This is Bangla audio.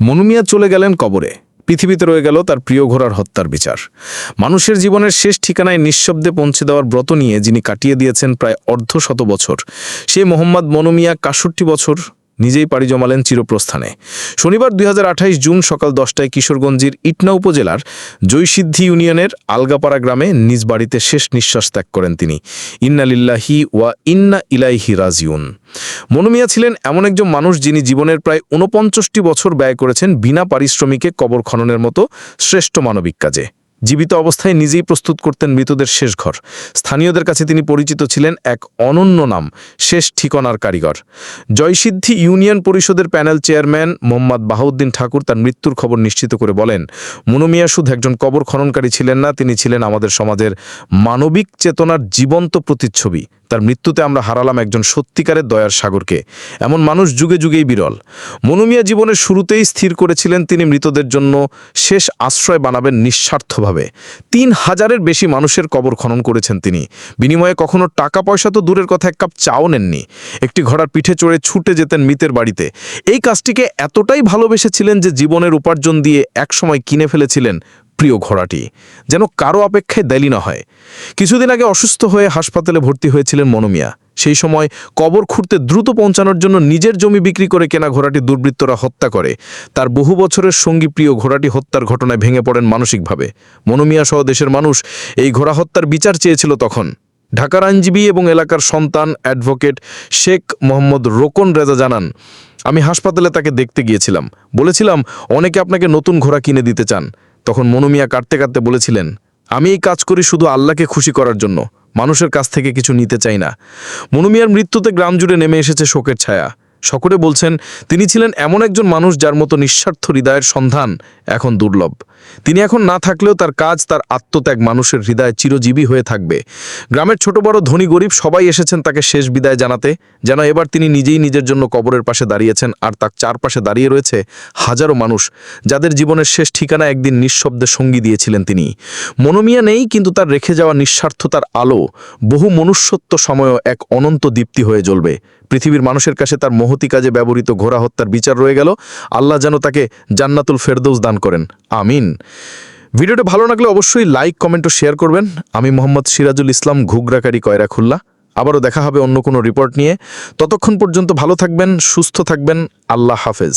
মনু মিয়া চলে গেলেন কবরে। পৃথিবীতে রয়ে গেল তার প্রিয় ঘোড়ার হত্যার বিচার। মানুষের জীবনের শেষ ঠিকানায় নিঃশব্দে পৌঁছে দেওয়ার ব্রত নিয়ে যিনি কাটিয়ে দিয়েছেন প্রায় অর্ধশত বছর, সেই মোহাম্মদ মনু মিয়া ৬১ বছর নিজেই পাড়ি জমালেন চিরপ্রস্থানে। শনিবার ২০২৮ জুন সকাল ১০টায় কিশোরগঞ্জের ইটনা উপজেলার জয়সিদ্ধি ইউনিয়নের আলগাপাড়া গ্রামে নিজ বাড়িতে শেষ নিঃশ্বাস ত্যাগ করেন তিনি। ইন্না লিল্লাহি ওয়া ইন্না ইলাইহি রাজিউন। মনু মিয়া ছিলেন এমন একজন মানুষ যিনি জীবনের প্রায় ৪৯টি বছর ব্যয় করেছেন বিনা পারিশ্রমিকে কবর খননের মতো শ্রেষ্ঠ মানবিক কাজে। জীবিত অবস্থায় নিজেই প্রস্তুত করতেন মৃতদের শেষ ঘর। স্থানীয়দের কাছে তিনি পরিচিত ছিলেন এক অনন্য নাম, শেষ ঠিকানার কারিগর। জয়সিদ্ধি ইউনিয়ন পরিষদের প্যানেল চেয়ারম্যান মোহাম্মদ বাহাউদ্দিন ঠাকুর তার মৃত্যুর খবর নিশ্চিত করে বলেন, মনু মিয়া শুধু একজন কবর খননকারী ছিলেন না, তিনি ছিলেন আমাদের সমাজের মানবিক চেতনার জীবন্ত প্রতিচ্ছবি। তার মৃত্যুতে আমরা হারালাম একজন সত্যিকারের দয়ার সাগরকে। এমন মানুষ যুগে যুগেই বিরল। মনু মিয়া জীবনের শুরুতেই স্থির করেছিলেন তিনি মৃতদের জন্য শেষ আশ্রয় বানাবেন নিঃস্বার্থভাবে। ৩,০০০-এর বেশি মানুষের কবর খনন করেছেন তিনি। বিনিময়ে কখনো টাকা পয়সা তো দূরের কথা, এক কাপ চাও নেননি। একটি ঘোড়ার পিঠে চড়ে ছুটে যেতেন মৃতের বাড়িতে। এই কাজটিকে এতটাই ভালোবেসেছিলেন যে জীবনের উপার্জন দিয়ে একসময় কিনে ফেলেছিলেন প্রিয় ঘোড়াটি, যেন কারো অপেক্ষায় দেলি না হয়। কিছুদিন আগে অসুস্থ হয়ে হাসপাতালে ভর্তি হয়েছিলেন মনু মিয়া। সেই সময় কবর খুঁড়তে দ্রুত পৌঁছানোর জন্য নিজের জমি বিক্রি করে কেনা ঘোড়াটি দুর্বৃত্তরা হত্যা করে। তার বহু বছরের সঙ্গী প্রিয় ঘোড়াটি হত্যার ঘটনায় ভেঙে পড়েন মানসিকভাবে। মনু মিয়া সহ দেশের মানুষ এই ঘোড়া হত্যার বিচার চেয়েছিল তখন। ঢাকার আইনজীবী এবং এলাকার সন্তান অ্যাডভোকেট শেখ মোহাম্মদ রোকন রেজা জানান, আমি হাসপাতালে তাকে দেখতে গিয়েছিলাম। বলেছিলাম, অনেকে আপনাকে নতুন ঘোড়া কিনে দিতে চান। তখন মনু মিয়া কাঁদতে কাঁদতে বলেছিলেন, আমি এই কাজ করি শুধু আল্লাহকে খুশি করার জন্য, মানুষের কাছ থেকে কিছু নিতে চাই না। মনু মিয়ার মৃত্যুতে গ্রাম জুড়ে নেমে এসেছে শোকের ছায়া। সকলে বলছেন তিনি ছিলেন এমন একজন মানুষ যার মতো নিঃস্বার্থ হৃদয়ের সন্ধান এখন দুর্লভ। তিনি এখন না থাকলেও তার কাজ, তার আত্মত্যাগ মানুষের হৃদয়ে চিরজীবী হয়ে থাকবে। গ্রামের ছোট বড় ধনী গরিব সবাই এসেছেন তাকে শেষ বিদায় জানাতে, যেন এবার তিনি নিজেই নিজের জন্য কবরের পাশে দাঁড়িয়েছেন, আর তার চারপাশে দাঁড়িয়ে রয়েছে হাজারো মানুষ যাদের জীবনের শেষ ঠিকানা একদিন নিঃশব্দে সঙ্গী দিয়েছিলেন তিনি। মনু মিয়া নেই, কিন্তু তার রেখে যাওয়া নিঃস্বার্থতার আলো বহু মনুষ্যত্ব সময়ও এক অনন্ত দীপ্তি হয়ে জ্বলবে। পৃথিবীর মানুষের কাছে তার মহতি কাজে ব্যবহৃত ঘোড়া হত্যার বিচার রয়ে গেল। আল্লাহ যেন তাকে জান্নাতুল ফেরদৌস দান করেন, আমিন। ভিডিওটা ভালো লাগলে অবশ্যই লাইক, কমেন্ট ও শেয়ার করবেন। আমি মোহাম্মদ সিরাজুল ইসলাম, ঘুগরাকারী, কয়রাখুল্লা। আবারও দেখা হবে অন্য কোনো রিপোর্ট নিয়ে। ততক্ষণ পর্যন্ত ভালো থাকবেন, সুস্থ থাকবেন। আল্লাহ হাফেজ।